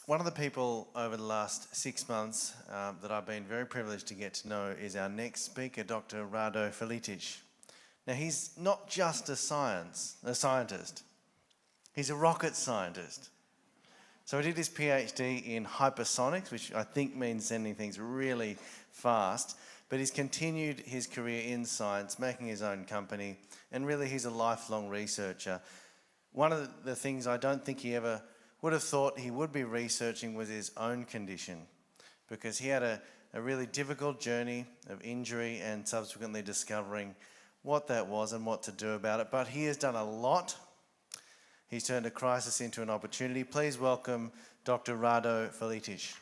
One of the people over the last 6 months that I've been very privileged to get to know is our next speaker, Dr. Rado Faletič. Now, he's not just a scientist, he's a rocket scientist. So he did his PhD in hypersonics, which I think means sending things really fast, but he's continued his career in science, making his own company, and really he's a lifelong researcher. One of the things I don't think he ever would have thought he would be researching was his own condition, because he had a really difficult journey of injury and subsequently discovering what that was and what to do about it. But he has done a lot. He's turned a crisis into an opportunity. Please welcome Dr. Rado Faletič.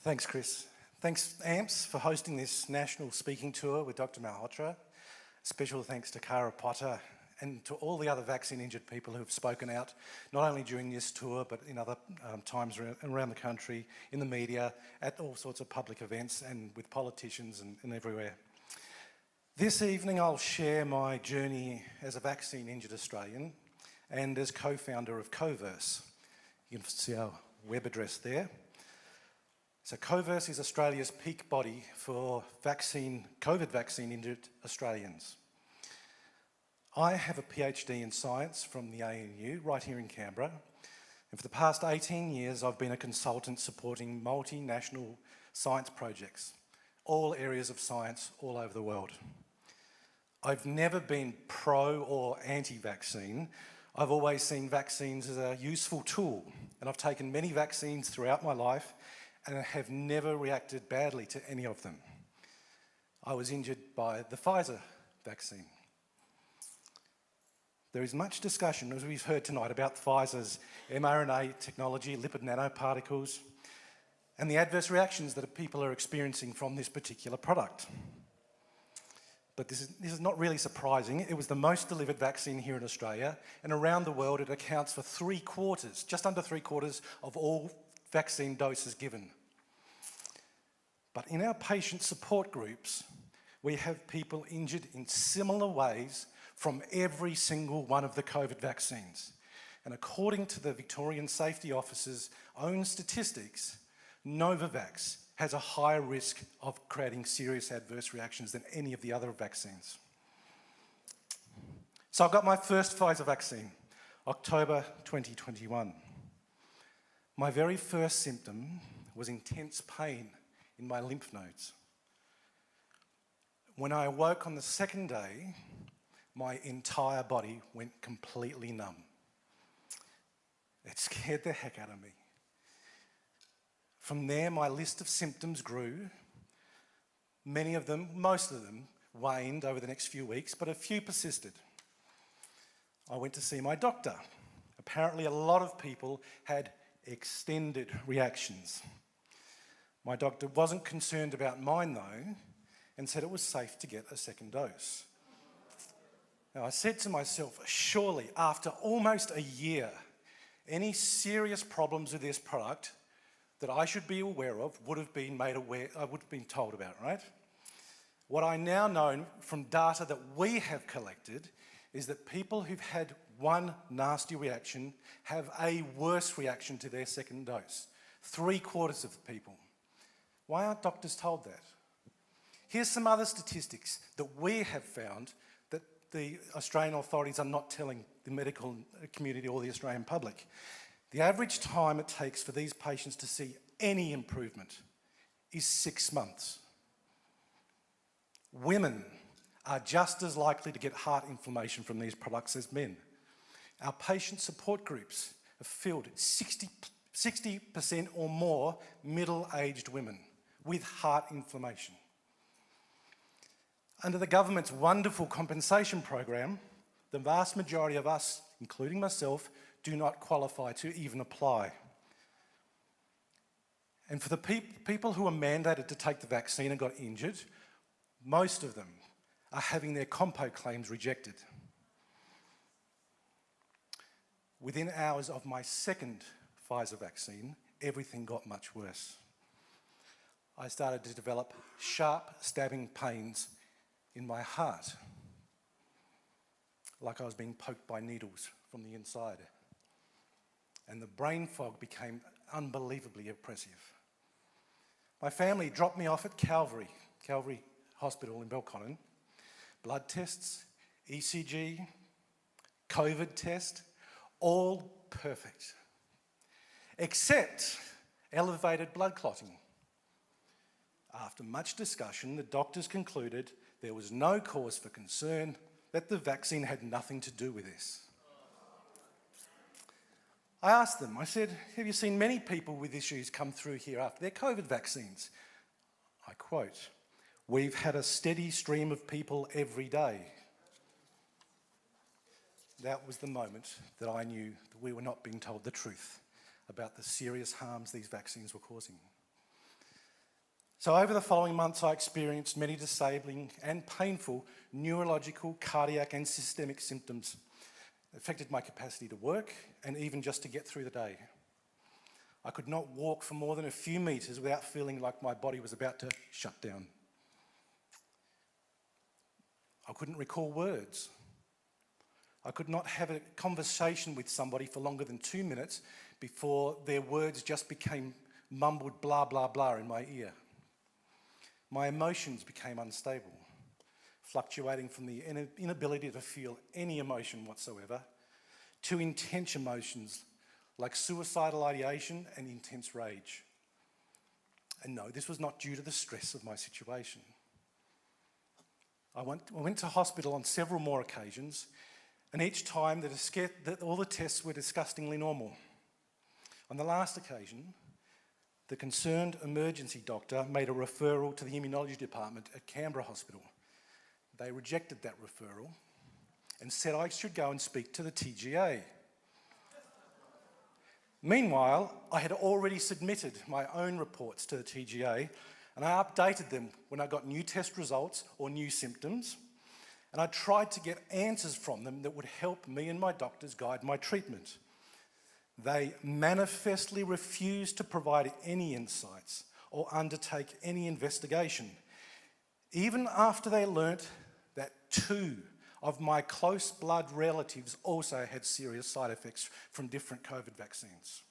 Thanks, Chris. Thanks, AMPS, for hosting this national speaking tour with Dr. Malhotra. Special thanks to Cara Potter and to all the other vaccine-injured people who have spoken out, not only during this tour, but in other times around the country, in the media, at all sorts of public events and with politicians and everywhere. This evening, I'll share my journey as a vaccine-injured Australian and as co-founder of COVERSE. You can see our web address there. So COVERSE is Australia's peak body for COVID vaccine-injured Australians. I have a PhD in science from the ANU right here in Canberra, and for the past 18 years I've been a consultant supporting multinational science projects, all areas of science all over the world. I've never been pro or anti-vaccine. I've always seen vaccines as a useful tool, and I've taken many vaccines throughout my life and have never reacted badly to any of them. I was injured by the Pfizer vaccine. There is much discussion, as we've heard tonight, about Pfizer's mRNA technology, lipid nanoparticles, and the adverse reactions that people are experiencing from this particular product. But this is not really surprising. It was the most delivered vaccine here in Australia, and around the world it accounts for just under three quarters of all vaccine doses given. But in our patient support groups, we have people injured in similar ways from every single one of the COVID vaccines. And according to the Victorian Safety Office's own statistics, Novavax has a higher risk of creating serious adverse reactions than any of the other vaccines. So I got my first Pfizer vaccine, October 2021. My very first symptom was intense pain in my lymph nodes. When I awoke on the second day, my entire body went completely numb. It scared the heck out of me. From there, my list of symptoms grew. Most of them, waned over the next few weeks, but a few persisted. I went to see my doctor. Apparently, a lot of people had extended reactions. My doctor wasn't concerned about mine though, and said it was safe to get a second dose. Now I said to myself, surely after almost a year, any serious problems with this product that I should be aware of would have been told about, right? What I now know from data that we have collected is that people who've had one nasty reaction have a worse reaction to their second dose. 3/4 of the people. Why aren't doctors told that? Here's some other statistics that we have found that the Australian authorities are not telling the medical community or the Australian public. The average time it takes for these patients to see any improvement is 6 months. Women are just as likely to get heart inflammation from these products as men. Our patient support groups have filled 60% or more middle-aged women with heart inflammation. Under the government's wonderful compensation program, the vast majority of us, including myself, do not qualify to even apply. And for the people who are mandated to take the vaccine and got injured, most of them are having their compo claims rejected. Within hours of my second Pfizer vaccine, everything got much worse. I started to develop sharp stabbing pains in my heart, like I was being poked by needles from the inside. And the brain fog became unbelievably oppressive. My family dropped me off at Calvary Hospital in Belconnen. Blood tests, ECG, COVID test, all perfect, except elevated blood clotting. After much discussion, the doctors concluded there was no cause for concern, that the vaccine had nothing to do with this. I asked them, I said, have you seen many people with issues come through here after their COVID vaccines? I quote, "We've had a steady stream of people every day." That was the moment that I knew that we were not being told the truth about the serious harms these vaccines were causing. So over the following months, I experienced many disabling and painful neurological, cardiac and systemic symptoms that affected my capacity to work and even just to get through the day. I could not walk for more than a few metres without feeling like my body was about to shut down. I couldn't recall words. I could not have a conversation with somebody for longer than 2 minutes before their words just became mumbled blah, blah, blah in my ear. My emotions became unstable, fluctuating from the inability to feel any emotion whatsoever to intense emotions like suicidal ideation and intense rage. And no, this was not due to the stress of my situation. I went to hospital on several more occasions, and each time all the tests were disgustingly normal. On the last occasion, the concerned emergency doctor made a referral to the immunology department at Canberra Hospital. They rejected that referral and said I should go and speak to the TGA. Meanwhile, I had already submitted my own reports to the TGA, and I updated them when I got new test results or new symptoms, and I tried to get answers from them that would help me and my doctors guide my treatment. They manifestly refused to provide any insights or undertake any investigation, even after they learnt that 2 of my close blood relatives also had serious side effects from different COVID vaccines.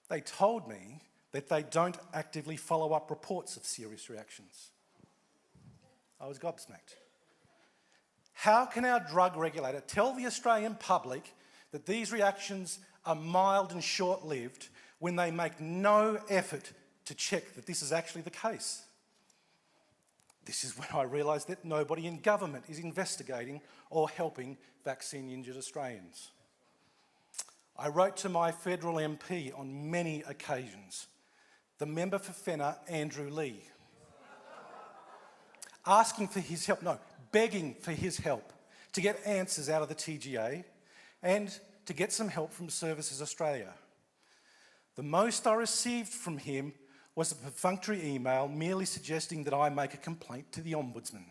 They told me that they don't actively follow up reports of serious reactions. I was gobsmacked. How can our drug regulator tell the Australian public that these reactions are mild and short-lived when they make no effort to check that this is actually the case? This is when I realised that nobody in government is investigating or helping vaccine-injured Australians. I wrote to my federal MP on many occasions, the member for Fenner, Andrew Lee, asking for his help, no, begging for his help to get answers out of the TGA and to get some help from Services Australia. The most I received from him was a perfunctory email merely suggesting that I make a complaint to the Ombudsman.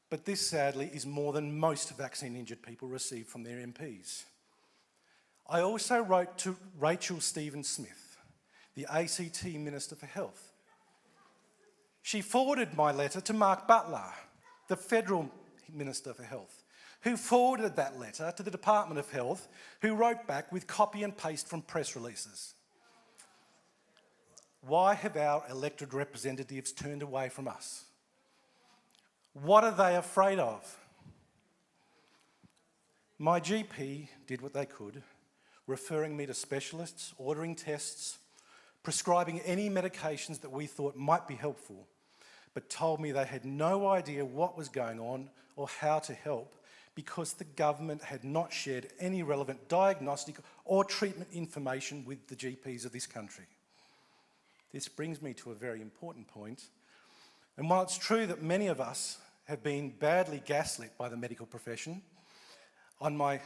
But this, sadly, is more than most vaccine-injured people receive from their MPs. I also wrote to Rachel Stephen-Smith, the ACT Minister for Health. She forwarded my letter to Mark Butler, the Federal Minister for Health, who forwarded that letter to the Department of Health, who wrote back with copy and paste from press releases. Why have our elected representatives turned away from us? What are they afraid of? My GP did what they could, referring me to specialists, ordering tests, prescribing any medications that we thought might be helpful, but told me they had no idea what was going on or how to help because the government had not shared any relevant diagnostic or treatment information with the GPs of this country. This brings me to a very important point. And while it's true that many of us have been badly gaslit by the medical profession, on my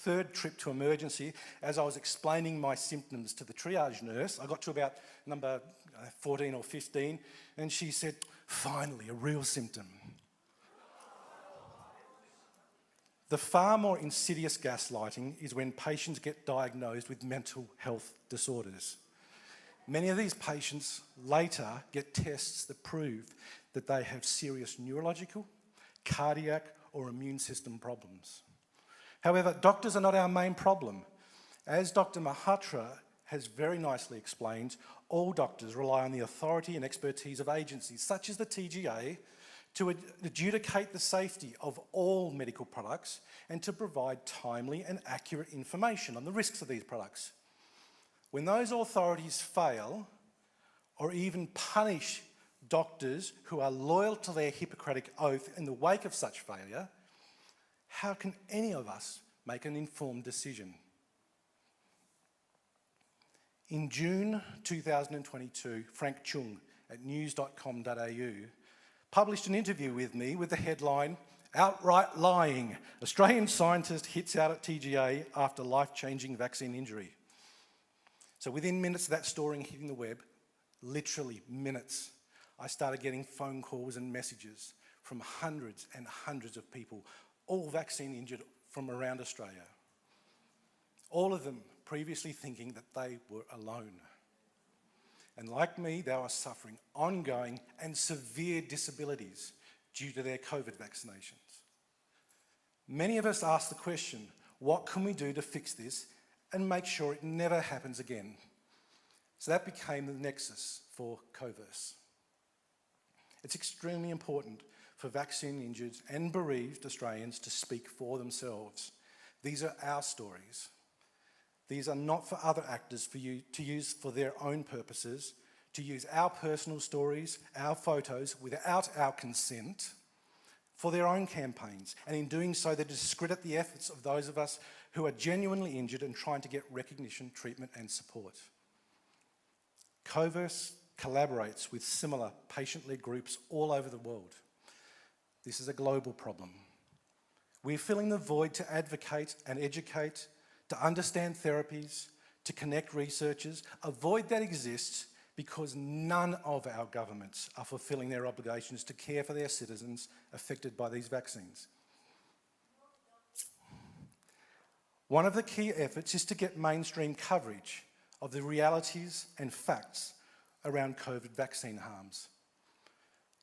3rd trip to emergency, as I was explaining my symptoms to the triage nurse, I got to about number 14 or 15, and she said, "Finally, a real symptom." The far more insidious gaslighting is when patients get diagnosed with mental health disorders. Many of these patients later get tests that prove that they have serious neurological, cardiac, or immune system problems. However, doctors are not our main problem. As Dr. Malhotra has very nicely explained, all doctors rely on the authority and expertise of agencies such as the TGA to adjudicate the safety of all medical products and to provide timely and accurate information on the risks of these products. When those authorities fail, or even punish doctors who are loyal to their Hippocratic oath in the wake of such failure, how can any of us make an informed decision? In June 2022, Frank Chung at news.com.au published an interview with me with the headline, "Outright Lying, Australian Scientist Hits Out at TGA After Life-Changing Vaccine Injury." So within minutes of that story hitting the web, literally minutes, I started getting phone calls and messages from hundreds and hundreds of people, all vaccine injured from around Australia. All of them previously thinking that they were alone. And like me, they were suffering ongoing and severe disabilities due to their COVID vaccinations. Many of us asked the question, what can we do to fix this and make sure it never happens again? So that became the nexus for COVERSE. It's extremely important for vaccine injured and bereaved Australians to speak for themselves. These are our stories. These are not for other actors for you to use for their own purposes, to use our personal stories, our photos, without our consent, for their own campaigns. And in doing so, they discredit the efforts of those of us who are genuinely injured and trying to get recognition, treatment, and support. COVERSE collaborates with similar patient-led groups all over the world. This is a global problem. We're filling the void to advocate and educate, to understand therapies, to connect researchers, a void that exists because none of our governments are fulfilling their obligations to care for their citizens affected by these vaccines. One of the key efforts is to get mainstream coverage of the realities and facts around COVID vaccine harms,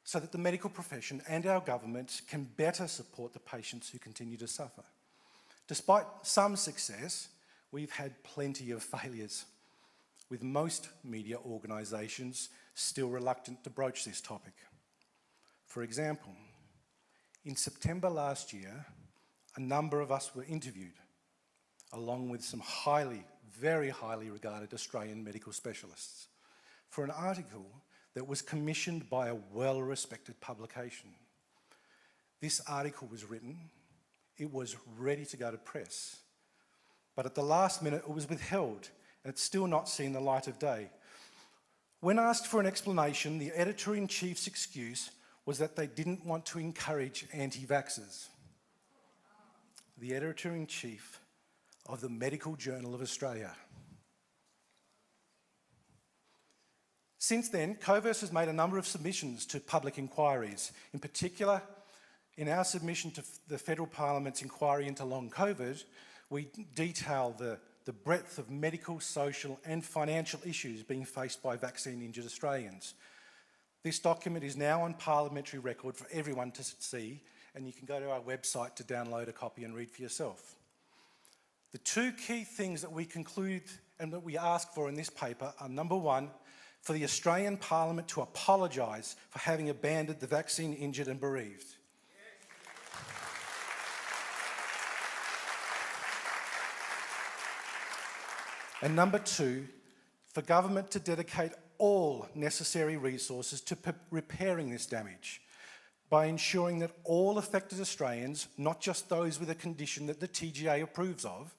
so that the medical profession and our government can better support the patients who continue to suffer. Despite some success, we've had plenty of failures, with most media organisations still reluctant to broach this topic. For example, in September last year, a number of us were interviewed, along with some very highly regarded Australian medical specialists, for an article that was commissioned by a well-respected publication. This article was written, it was ready to go to press, but at the last minute it was withheld, and it's still not seen the light of day. When asked for an explanation, the editor-in-chief's excuse was that they didn't want to encourage anti-vaxxers. The editor-in-chief of the Medical Journal of Australia. Since then, COVERSE has made a number of submissions to public inquiries. In particular, in our submission to the Federal Parliament's inquiry into long COVID, we detail the breadth of medical, social and financial issues being faced by vaccine-injured Australians. This document is now on parliamentary record for everyone to see, and you can go to our website to download a copy and read for yourself. The two key things that we conclude and that we ask for in this paper are, number one, for the Australian Parliament to apologise for having abandoned the vaccine injured and bereaved. And number two, for government to dedicate all necessary resources to repairing this damage by ensuring that all affected Australians, not just those with a condition that the TGA approves of,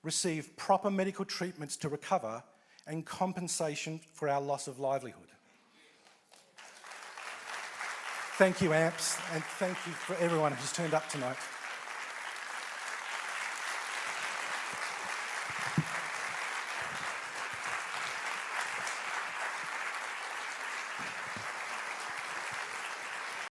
receive proper medical treatments to recover and compensation for our loss of livelihood. Thank you, AMPS, and thank you for everyone who's turned up tonight.